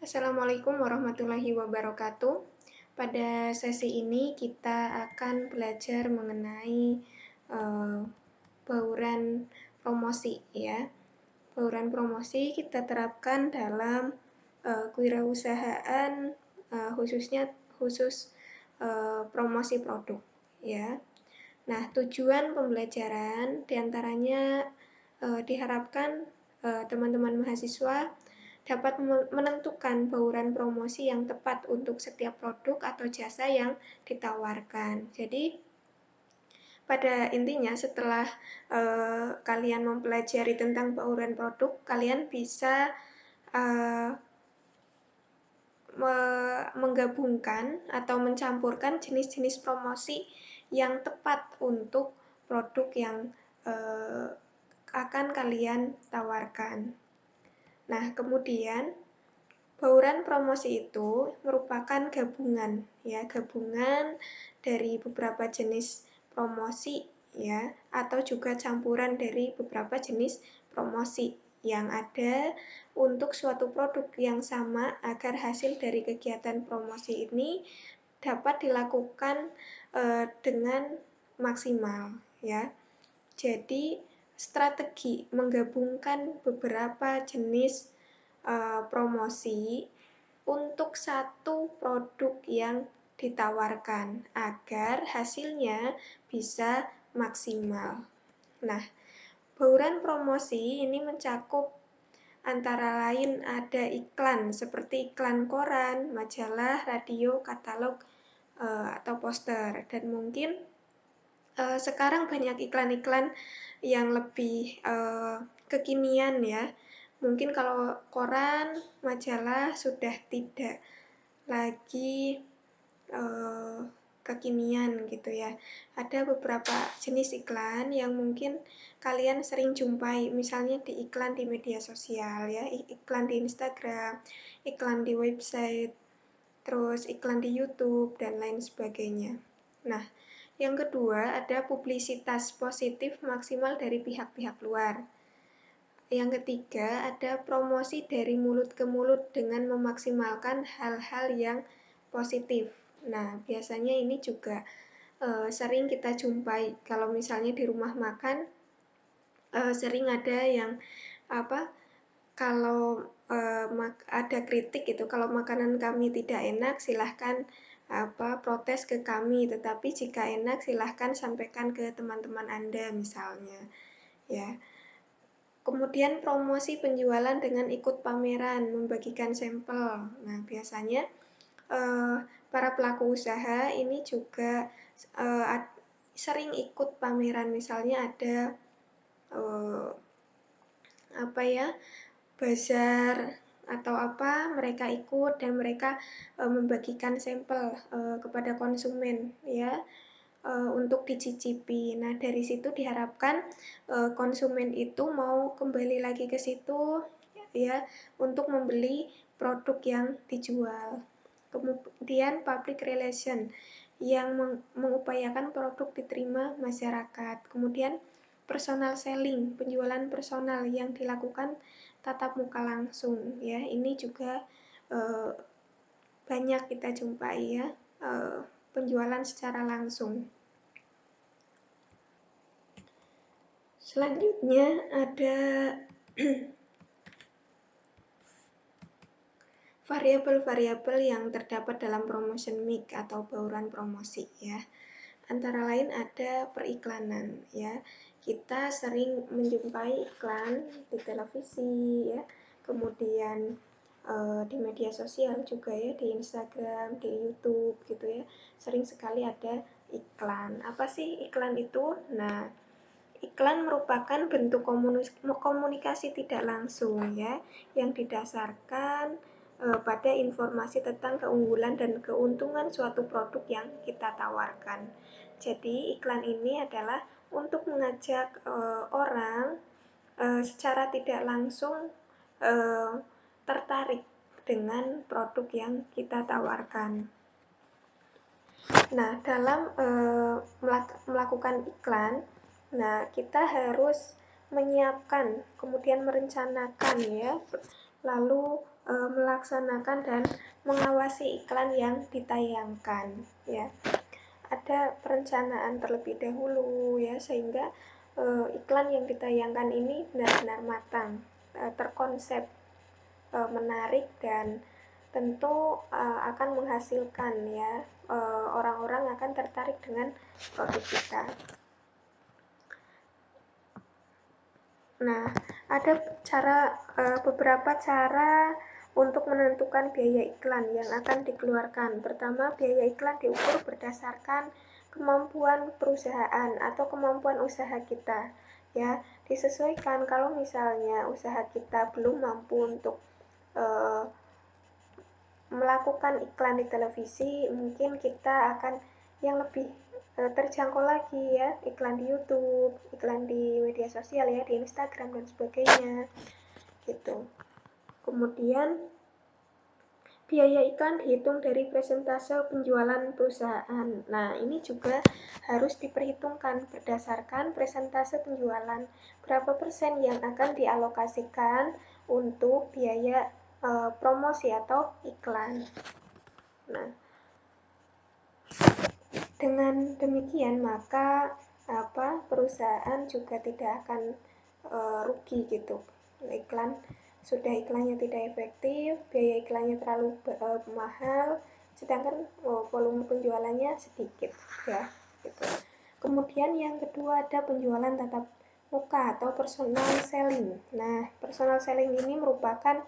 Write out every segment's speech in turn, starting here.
Assalamualaikum warahmatullahi wabarakatuh. Pada sesi ini kita akan belajar mengenai eh, bauran promosi ya. Bauran promosi kita terapkan dalam kewirausahaan khusus promosi produk ya. Nah, tujuan pembelajaran diantaranya diharapkan teman-teman mahasiswa dapat menentukan bauran promosi yang tepat untuk setiap produk atau jasa yang ditawarkan. Jadi, pada intinya setelah kalian mempelajari tentang bauran produk, kalian bisa menggabungkan atau mencampurkan jenis-jenis promosi yang tepat untuk produk yang akan kalian tawarkan. Nah, kemudian bauran promosi itu merupakan gabungan dari beberapa jenis promosi ya, atau juga campuran dari beberapa jenis promosi yang ada untuk suatu produk yang sama agar hasil dari kegiatan promosi ini dapat dilakukan dengan maksimal ya. Jadi strategi menggabungkan beberapa jenis promosi untuk satu produk yang ditawarkan agar hasilnya bisa maksimal. Nah, bauran promosi ini mencakup antara lain ada iklan seperti iklan koran, majalah, radio, katalog, atau poster. Dan mungkin sekarang banyak iklan-iklan yang lebih kekinian ya. Mungkin kalau koran, majalah sudah tidak lagi kekinian gitu ya. Ada beberapa jenis iklan yang mungkin kalian sering jumpai, misalnya di iklan di media sosial ya, iklan di Instagram, iklan di website, terus iklan di YouTube dan lain sebagainya. Nah, yang kedua ada publisitas positif maksimal dari pihak-pihak luar. Yang ketiga ada promosi dari mulut ke mulut dengan memaksimalkan hal-hal yang positif. Nah, biasanya ini juga sering kita jumpai kalau misalnya di rumah makan sering ada yang kalau ada kritik itu, kalau makanan kami tidak enak silahkan protes ke kami, tetapi jika enak silahkan sampaikan ke teman-teman Anda misalnya ya. Kemudian promosi penjualan dengan ikut pameran, membagikan sampel. Nah, biasanya para pelaku usaha ini juga sering ikut pameran, misalnya ada bazar atau mereka ikut dan mereka membagikan sampel kepada konsumen ya, untuk dicicipi. Nah, dari situ diharapkan konsumen itu mau kembali lagi ke situ ya untuk membeli produk yang dijual. Kemudian public relation yang mengupayakan produk diterima masyarakat. Kemudian personal selling, penjualan personal yang dilakukan tatap muka langsung ya. Ini juga banyak kita jumpai ya, penjualan secara langsung. Selanjutnya ada variabel-variabel yang terdapat dalam promotion mix atau bauran promosi ya. Antara lain ada periklanan ya. Kita sering menjumpai iklan di televisi ya, kemudian di media sosial juga ya, di Instagram, di YouTube gitu ya. Sering sekali ada iklan. Apa sih iklan itu? Nah, iklan merupakan bentuk komunikasi tidak langsung ya, yang didasarkan pada informasi tentang keunggulan dan keuntungan suatu produk yang kita tawarkan. Jadi iklan ini adalah untuk mengajak orang secara tidak langsung tertarik dengan produk yang kita tawarkan. Nah, dalam melakukan iklan, nah kita harus menyiapkan, kemudian merencanakan ya lalu melaksanakan dan mengawasi iklan yang ditayangkan, ya. Ada perencanaan terlebih dahulu, ya, sehingga iklan yang ditayangkan ini benar-benar matang, terkonsep, menarik, dan tentu akan menghasilkan, ya, orang-orang akan tertarik dengan produk kita. Nah, ada beberapa cara untuk menentukan biaya iklan yang akan dikeluarkan. Pertama, biaya iklan diukur berdasarkan kemampuan perusahaan atau kemampuan usaha kita. Ya, disesuaikan. Kalau misalnya usaha kita belum mampu untuk melakukan iklan di televisi, mungkin kita akan yang lebih terjangkau lagi, ya, iklan di YouTube, iklan di media sosial, ya, di Instagram dan sebagainya, gitu. Kemudian biaya iklan dihitung dari persentase penjualan perusahaan. Nah, ini juga harus diperhitungkan berdasarkan persentase penjualan. Berapa persen yang akan dialokasikan untuk biaya promosi atau iklan. Nah, dengan demikian maka perusahaan juga tidak akan rugi gitu. Iklannya tidak efektif, biaya iklannya terlalu mahal, sedangkan volume penjualannya sedikit, ya, gitu. Kemudian yang kedua ada penjualan tatap muka atau personal selling. Nah, personal selling ini merupakan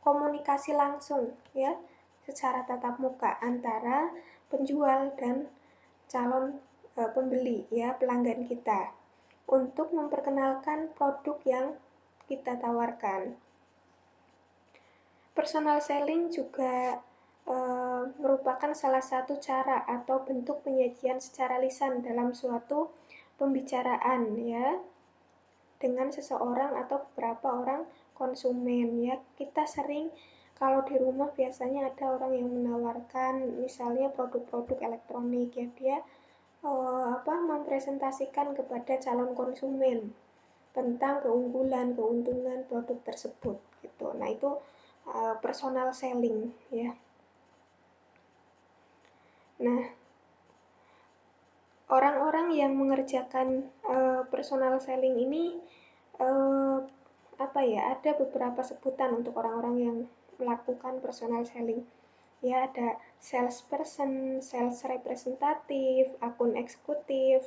komunikasi langsung, ya, secara tatap muka antara penjual dan calon pembeli, ya, pelanggan kita, untuk memperkenalkan produk yang kita tawarkan. Personal selling juga merupakan salah satu cara atau bentuk penyajian secara lisan dalam suatu pembicaraan, ya, dengan seseorang atau beberapa orang konsumen, ya. Kita sering kalau di rumah biasanya ada orang yang menawarkan misalnya produk-produk elektronik, ya, dia mempresentasikan kepada calon konsumen tentang keunggulan, keuntungan produk tersebut, gitu. Nah, itu personal selling, ya. Nah, orang-orang yang mengerjakan personal selling ini ada beberapa sebutan untuk orang-orang yang melakukan personal selling. Ya, ada salesperson, sales representative, akun eksekutif,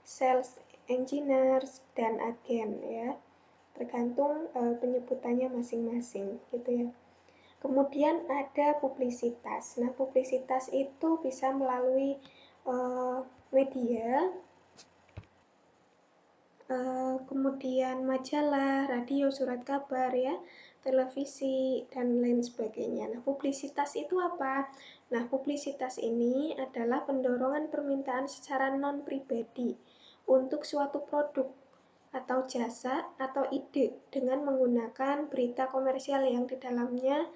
sales engineers, dan agen, ya. Tergantung penyebutannya masing-masing, gitu, ya. Kemudian ada publisitas. Nah, publisitas itu bisa melalui media, kemudian majalah, radio, surat kabar, ya, televisi, dan lain sebagainya. Nah, publisitas itu apa? Nah, publisitas ini adalah pendorongan permintaan secara non-pribadi untuk suatu produk atau jasa atau ide dengan menggunakan berita komersial yang di dalamnya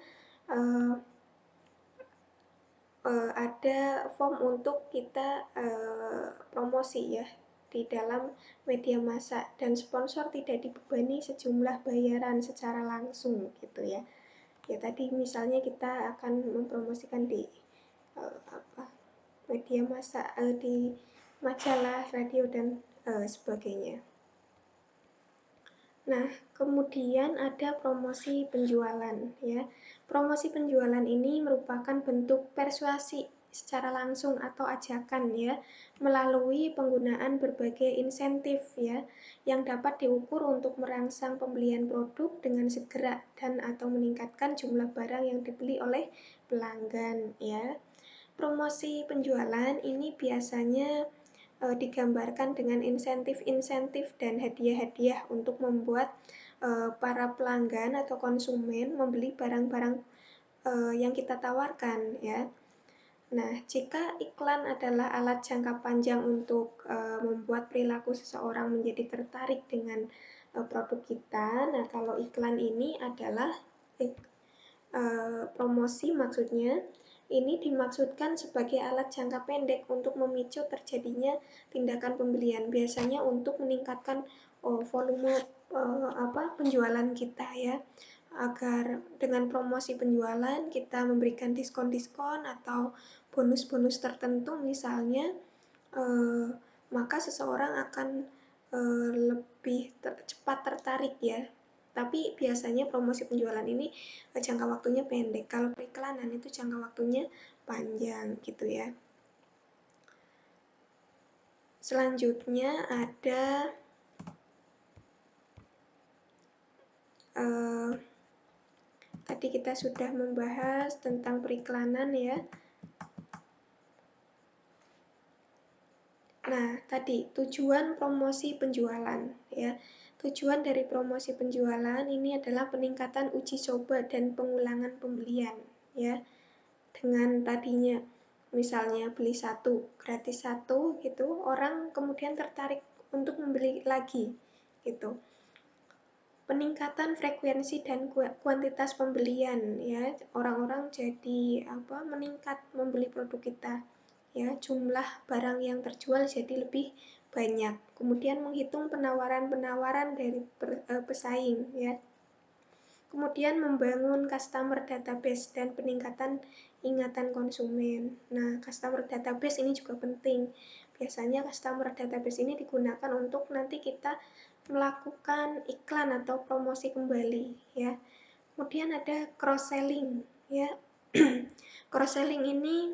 ada form untuk kita promosi, ya, di dalam media massa, dan sponsor tidak dibebani sejumlah bayaran secara langsung, gitu, ya. Ya, tadi misalnya kita akan mempromosikan di media massa, di majalah, radio, dan sebagainya. Nah, kemudian ada promosi penjualan, ya. Promosi penjualan ini merupakan bentuk persuasi secara langsung atau ajakan, ya, melalui penggunaan berbagai insentif, ya, yang dapat diukur untuk merangsang pembelian produk dengan segera dan atau meningkatkan jumlah barang yang dibeli oleh pelanggan, ya. Promosi penjualan ini biasanya digambarkan dengan insentif-insentif dan hadiah-hadiah untuk membuat para pelanggan atau konsumen membeli barang-barang yang kita tawarkan, ya. Nah, jika iklan adalah alat jangka panjang untuk membuat perilaku seseorang menjadi tertarik dengan produk kita, nah, kalau iklan ini adalah promosi, maksudnya ini dimaksudkan sebagai alat jangka pendek untuk memicu terjadinya tindakan pembelian, biasanya untuk meningkatkan volume penjualan kita, ya, agar dengan promosi penjualan kita memberikan diskon-diskon atau bonus-bonus tertentu misalnya, maka seseorang akan lebih cepat tertarik ya. Tapi biasanya promosi penjualan ini jangka waktunya pendek. Kalau periklanan itu jangka waktunya panjang gitu ya. Selanjutnya ada tadi kita sudah membahas tentang periklanan ya. Nah, tadi tujuan promosi penjualan ya. Tujuan dari promosi penjualan ini adalah peningkatan uji coba dan pengulangan pembelian ya. Dengan tadinya misalnya beli 1 gratis 1 gitu, orang kemudian tertarik untuk membeli lagi gitu. Peningkatan frekuensi dan kuantitas pembelian ya, orang-orang jadi meningkat membeli produk kita ya, jumlah barang yang terjual jadi lebih banyak. Kemudian menghitung penawaran-penawaran dari pesaing ya. Kemudian membangun customer database dan peningkatan ingatan konsumen. Nah, customer database ini juga penting. Biasanya customer database ini digunakan untuk nanti kita melakukan iklan atau promosi kembali ya. Kemudian ada cross selling ya. Cross selling ini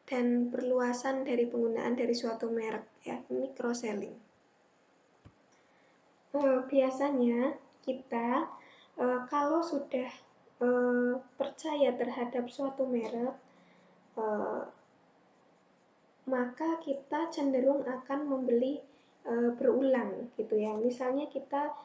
dan perluasan dari penggunaan dari suatu merek ya. Ini cross selling. Biasanya kita kalau sudah percaya terhadap suatu merek, maka kita cenderung akan membeli berulang gitu ya. Misalnya kita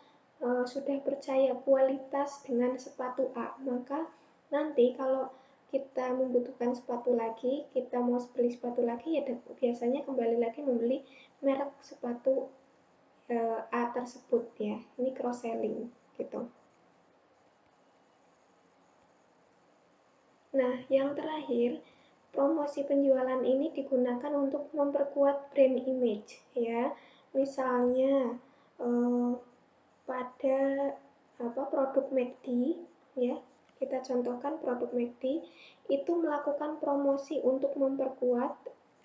sudah percaya kualitas dengan sepatu A, maka nanti kalau kita membutuhkan sepatu lagi, kita mau beli sepatu lagi ya biasanya kembali lagi membeli merek sepatu A tersebut ya. Ini cross selling gitu. Nah, yang terakhir, promosi penjualan ini digunakan untuk memperkuat brand image ya. Misalnya pada produk McD ya. Kita contohkan produk McD itu melakukan promosi untuk memperkuat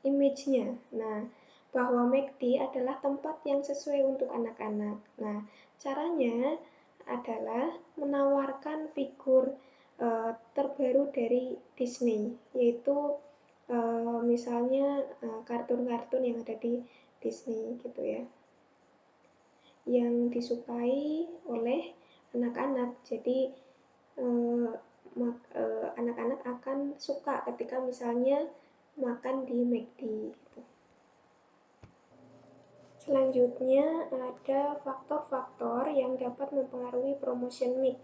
image-nya. Nah, bahwa McD adalah tempat yang sesuai untuk anak-anak. Nah, caranya adalah menawarkan figur terbaru dari Disney, yaitu misalnya kartun-kartun yang ada di Disney gitu ya, yang disukai oleh anak-anak. Jadi anak-anak akan suka ketika misalnya makan di McD gitu. Selanjutnya ada faktor-faktor yang dapat mempengaruhi promotion mix.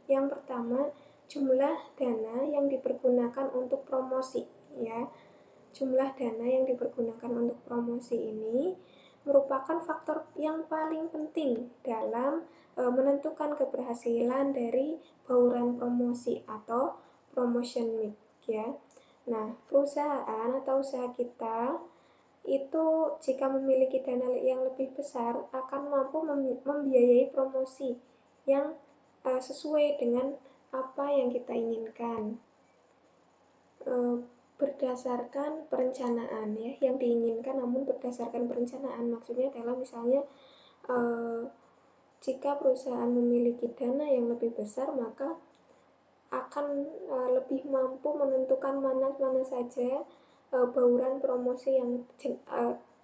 Yang pertama, jumlah dana yang dipergunakan untuk promosi ya. Jumlah dana yang dipergunakan untuk promosi ini merupakan faktor yang paling penting dalam menentukan keberhasilan dari bauran promosi atau promotion mix ya. Nah, perusahaan atau usaha kita itu jika memiliki dana yang lebih besar akan mampu membiayai promosi yang sesuai dengan apa yang kita inginkan. Berdasarkan perencanaan ya, yang diinginkan namun berdasarkan perencanaan, maksudnya adalah misalnya jika perusahaan memiliki dana yang lebih besar maka akan lebih mampu menentukan mana saja bauran promosi yang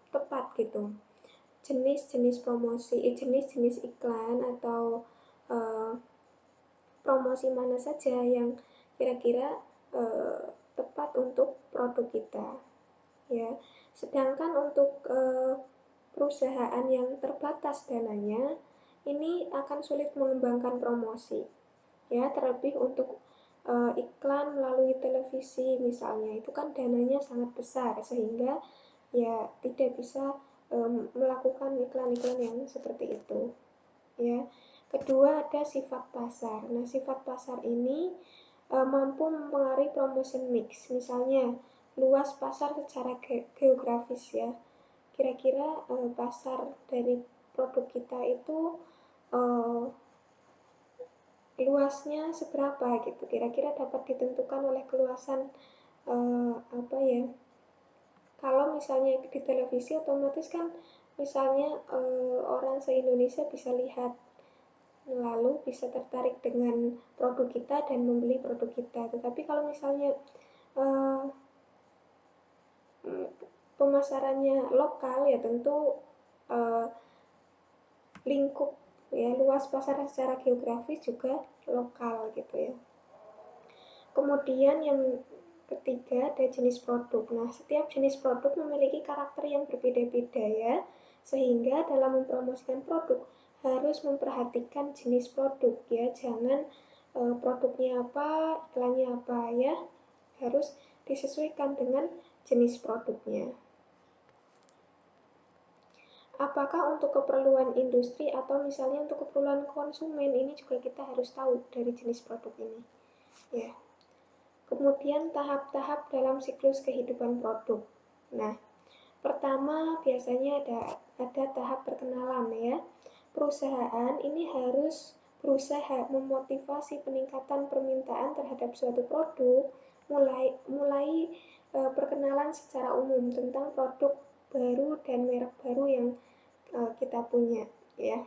tepat gitu, jenis-jenis promosi, jenis-jenis iklan atau promosi mana saja yang kira-kira tepat untuk produk kita ya. Sedangkan untuk perusahaan yang terbatas dananya ini akan sulit mengembangkan promosi ya, terlebih untuk iklan melalui televisi misalnya, itu kan dananya sangat besar sehingga ya tidak bisa melakukan iklan-iklan yang seperti itu ya. Kedua ada sifat pasar. Nah, sifat pasar ini mampu mempengaruhi promotion mix. Misalnya luas pasar secara geografis ya. Kira-kira pasar dari produk kita itu luasnya seberapa gitu, kira-kira dapat ditentukan oleh keluasan apa ya, kalau misalnya di televisi otomatis kan misalnya orang se-Indonesia bisa lihat, lalu bisa tertarik dengan produk kita dan membeli produk kita. Tetapi kalau misalnya pemasarannya lokal, ya tentu lingkup ya, luas pasar secara geografis juga lokal gitu ya. Kemudian yang ketiga ada jenis produk. Nah, setiap jenis produk memiliki karakter yang berbeda-beda ya, sehingga dalam mempromosikan produk harus memperhatikan jenis produk ya, jangan produknya apa, iklannya apa ya, harus disesuaikan dengan jenis produknya. Apakah untuk keperluan industri atau misalnya untuk keperluan konsumen, ini juga kita harus tahu dari jenis produk ini ya. Kemudian tahap-tahap dalam siklus kehidupan produk. Nah, pertama biasanya ada tahap perkenalan ya. Perusahaan ini harus berusaha memotivasi peningkatan permintaan terhadap suatu produk, mulai perkenalan secara umum tentang produk baru dan merek baru yang kita punya ya.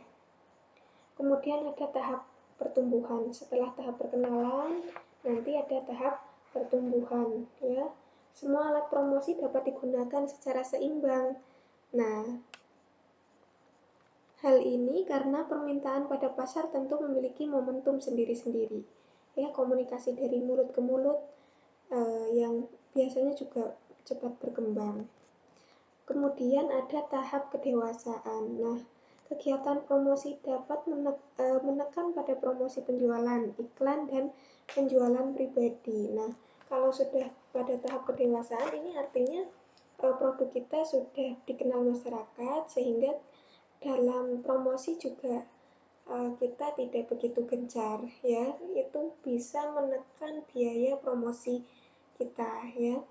Kemudian ada tahap pertumbuhan. Setelah tahap perkenalan, nanti ada tahap pertumbuhan ya. Semua alat promosi dapat digunakan secara seimbang. Nah, hal ini karena permintaan pada pasar tentu memiliki momentum sendiri-sendiri ya, komunikasi dari mulut ke mulut yang biasanya juga cepat berkembang. Kemudian ada tahap kedewasaan. Nah, kegiatan promosi dapat menekan pada promosi penjualan, iklan, dan penjualan pribadi. Nah, kalau sudah pada tahap kedewasaan, ini artinya produk kita sudah dikenal masyarakat, sehingga dalam promosi juga kita tidak begitu gencar ya, itu bisa menekan biaya promosi kita ya.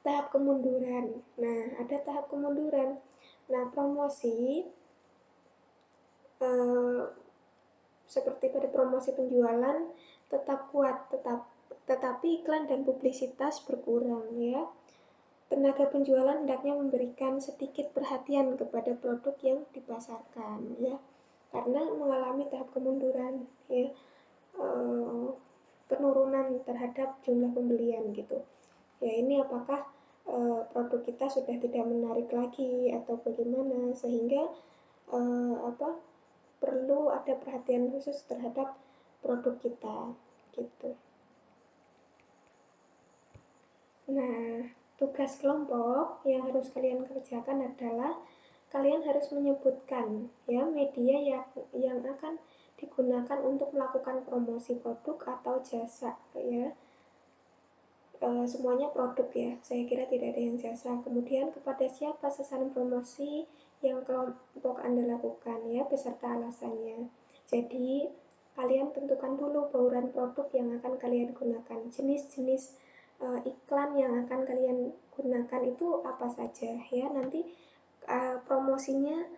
Tahap kemunduran. Nah, ada tahap kemunduran. Nah, promosi seperti pada promosi penjualan tetap kuat, tetapi iklan dan publisitas berkurang ya. Tenaga penjualan hendaknya memberikan sedikit perhatian kepada produk yang dipasarkan ya, karena mengalami tahap kemunduran ya, penurunan terhadap jumlah pembelian gitu ya. Ini apakah produk kita sudah tidak menarik lagi atau bagaimana, sehingga perlu ada perhatian khusus terhadap produk kita gitu. Nah, tugas kelompok yang harus kalian kerjakan adalah kalian harus menyebutkan ya media yang akan digunakan untuk melakukan promosi produk atau jasa ya. Semuanya produk ya, saya kira tidak ada yang jasa. Kemudian kepada siapa sasaran promosi yang kelompok Anda lakukan ya, beserta alasannya. Jadi kalian tentukan dulu bauran produk yang akan kalian gunakan, jenis-jenis iklan yang akan kalian gunakan itu apa saja ya, nanti promosinya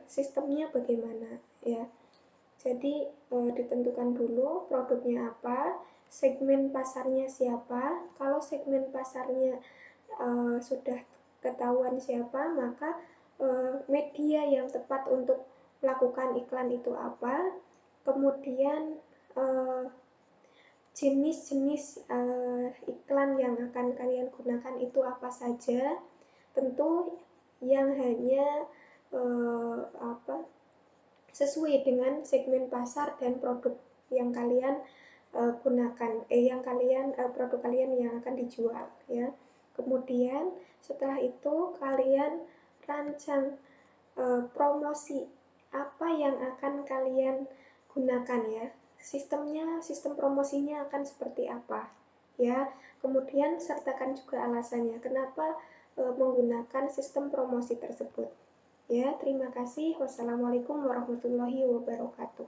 sistemnya bagaimana ya. Jadi ditentukan dulu produknya apa, segmen pasarnya siapa. Kalau segmen pasarnya sudah ketahuan siapa, maka media yang tepat untuk melakukan iklan itu apa. Kemudian jenis-jenis iklan yang akan kalian gunakan itu apa saja. Tentu yang hanya sesuai dengan segmen pasar dan produk yang kalian gunakan, produk kalian yang akan dijual ya. Kemudian setelah itu kalian rancang promosi apa yang akan kalian gunakan ya. Sistem promosinya akan seperti apa ya. Kemudian sertakan juga alasannya kenapa menggunakan sistem promosi tersebut. Ya, terima kasih. Wassalamualaikum warahmatullahi wabarakatuh.